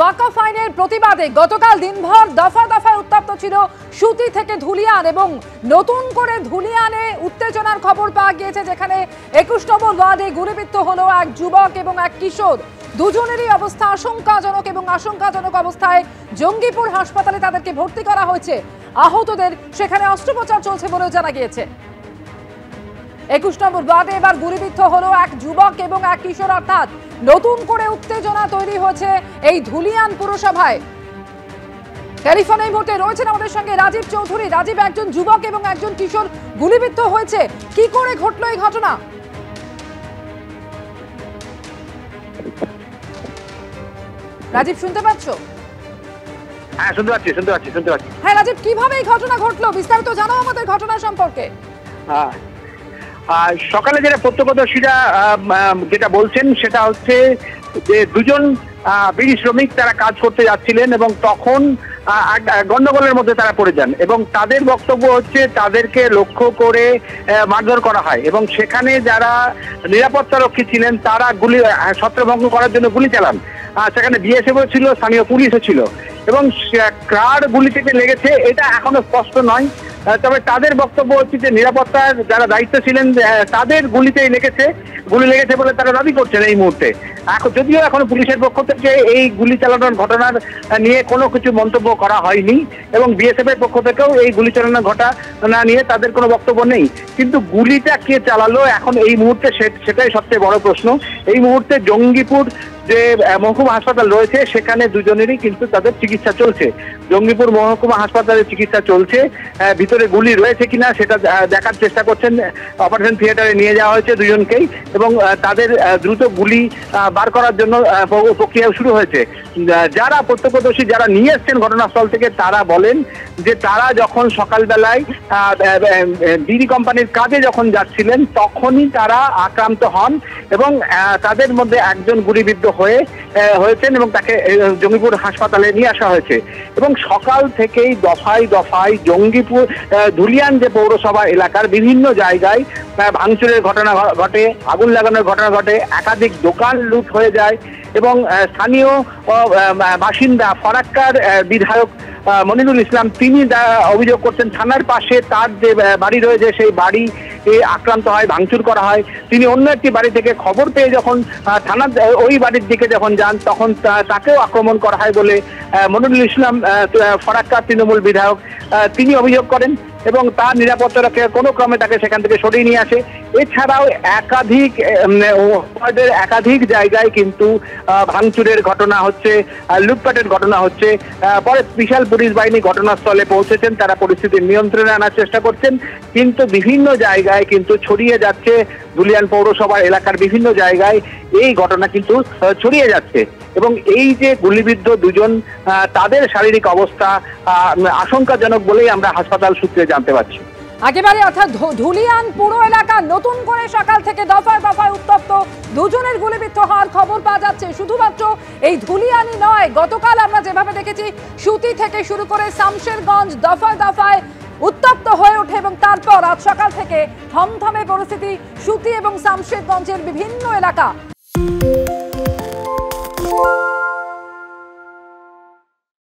ওয়াকফ আইনের প্রতিবাদে গতকাল দিনভর দফা দফায় উত্তপ্ত ছিল সুতি থেকে ধুলিয়ান এবং নতুন করে ধুলিয়ানে উত্তেজনার খবর পাওয়া গিয়েছে, যেখানে 21 নম্বর ওয়ার্ডে গুলিবিদ্ধ হলো এক যুবক এবং এক কিশোর। দুজনেরই অবস্থা আশঙ্কাজনক এবং আশঙ্কাজনক অবস্থায় জঙ্গিপুর হাসপাতালে তাদেরকে ভর্তি করা হয়েছে। আহতদের সেখানে অস্ত্রোপচার চলছে বলেও জানা গিয়েছে। 21 নম্বর ওয়ার্ডে এবার গুলিবিদ্ধ হলো এক যুবক এবং এক কিশোর, অর্থাৎ নতুন করে উত্তেজনা তৈরি হয়েছে এই ধুলিয়ান পুরসভায়। টেলিফোনে এই মুহূর্তে রয়েছেন আমাদের সঙ্গে রাজীব চৌধুরী। রাজীব, একজন যুবক এবং একজন কিশোর গুলিবিদ্ধ হয়েছে, কি করে ঘটলো এই ঘটনা? রাজীব, শুনতে পাচ্ছ? হ্যাঁ, শুনতে পাচ্ছি। হ্যাঁ রাজীব, কিভাবে এই ঘটনা ঘটলো বিস্তারিত জানাও আমাদের ঘটনা সম্পর্কে। সকালে যেটা প্রত্যক্ষদর্শীরা যেটা বলছেন সেটা হচ্ছে যে দুজন বিড়ি শ্রমিক তারা কাজ করতে যাচ্ছিলেন এবং তখন গন্ডগোলের মধ্যে তারা পড়ে যান এবং তাদের বক্তব্য হচ্ছে তাদেরকে লক্ষ্য করে মারধর করা হয় এবং সেখানে যারা নিরাপত্তা রক্ষী ছিলেন তারা গুলি ছত্রভঙ্গ করার জন্য গুলি চালান। সেখানে বিএসএফও ছিল, স্থানীয় পুলিশও ছিল এবং কার গুলি থেকে লেগেছে এটা এখনো স্পষ্ট নয়। তবে তাদের বক্তব্য হচ্ছে যে নিরাপত্তার যারা দায়িত্ব ছিলেন তাদের গুলি লেগেছে বলে তারা দাবি করছেন এই মুহূর্তে। যদিও এখনো পুলিশের পক্ষ থেকে এই গুলি চালানোর ঘটনার নিয়ে কোনো কিছু মন্তব্য করা হয়নি এবং বিএসএফ এর পক্ষ থেকেও এই গুলি চালানোর ঘটনা নিয়ে তাদের কোনো বক্তব্য নেই। কিন্তু গুলিটা কে চালালো এখন এই মুহূর্তে সেটাই সবচেয়ে বড় প্রশ্ন। এই মুহূর্তে জঙ্গিপুর যে মহকুমা হাসপাতাল রয়েছে সেখানে দুজনেরই কিন্তু তাদের চিকিৎসা চলছে। জঙ্গিপুর মহকুমা হাসপাতালে চিকিৎসা চলছে। ভিতরে গুলি রয়েছে কিনা সেটা দেখার চেষ্টা করছেন। অপারেশন থিয়েটারে নিয়ে যাওয়া হয়েছে দুজনকেই এবং তাদের দ্রুত গুলি বার করার জন্য প্রক্রিয়া শুরু হয়েছে। যারা প্রত্যক্ষদর্শী যারা নিয়ে এসছেন ঘটনাস্থল থেকে তারা বলেন যে তারা যখন সকালবেলায় বিড়ি কোম্পানির কাজে যখন যাচ্ছিলেন তখনই তারা আক্রান্ত হন এবং তাদের মধ্যে একজন গুলিবিদ্ধ হয়েছেন এবং তাকে জঙ্গিপুর হাসপাতালে নিয়ে আসা হয়েছে এবং সকাল থেকেই দফায় দফায় জঙ্গিপুর ধুলিয়ান যে পৌরসভা এলাকার বিভিন্ন জায়গায় ভাঙচুরের ঘটনা ঘটে, আগুন লাগানোর ঘটনা ঘটে, একাধিক দোকান লুট হয়ে যায় এবং স্থানীয় বাসিন্দা ফরাক্কার বিধায়ক মনিরুল ইসলাম তিনি অভিযোগ করছেন থানার পাশে তার যে বাড়ি রয়েছে সেই বাড়ি আক্রান্ত হয়, ভাঙচুর করা হয়। তিনি অন্য একটি বাড়ি থেকে খবর পেয়ে যখন থানার ওই বাড়ির দিকে যখন যান তখন তাকেও আক্রমণ করা হয় বলে মনিরুল ইসলাম ফরাক্কার তৃণমূল বিধায়ক তিনি অভিযোগ করেন এবং তার নিরাপত্তা রক্ষে কোনো ক্রমে তাকে সেখান থেকে সরিয়ে নিয়ে আসে। এছাড়াও একাধিক জায়গায় কিন্তু ভাঙচুরের ঘটনা হচ্ছে, লুটপাটের ঘটনা হচ্ছে। পরে বিশাল পুলিশ বাহিনী ঘটনাস্থলে পৌঁছেছেন, তারা পরিস্থিতি নিয়ন্ত্রণে আনার চেষ্টা করছেন, কিন্তু বিভিন্ন জায়গায় কিন্তু ছড়িয়ে যাচ্ছে। ধুলিয়ান পৌরসভার এলাকার বিভিন্ন জায়গায় এই ঘটনা কিন্তু ছড়িয়ে যাচ্ছে এবং এই যে গুলিবিদ্ধ দুজন তাদের শারীরিক অবস্থা আশঙ্কাজনক বলেই আমরা হাসপাতাল সূত্রে জানতে পারছি। একেবারে, অর্থাৎ ধুলিয়ান পুরো এলাকা নতুন করে সকাল থেকে দফায় দফায় উত্তপ্ত, দুজনের গুলিবিদ্ধ হওয়ার খবর পাওয়া যাচ্ছে। শুধুমাত্র এই ধুলিয়ানই নয়, গতকাল আমরা যেভাবে দেখেছি সুতি থেকে শুরু করে শামশেরগঞ্জ দফায় দফায় উত্তপ্ত হয়ে ওঠে এবং তারপর আজ সকাল থেকে থমথমে পরিস্থিতি সুতি এবং শামশেরগঞ্জের বিভিন্ন এলাকা।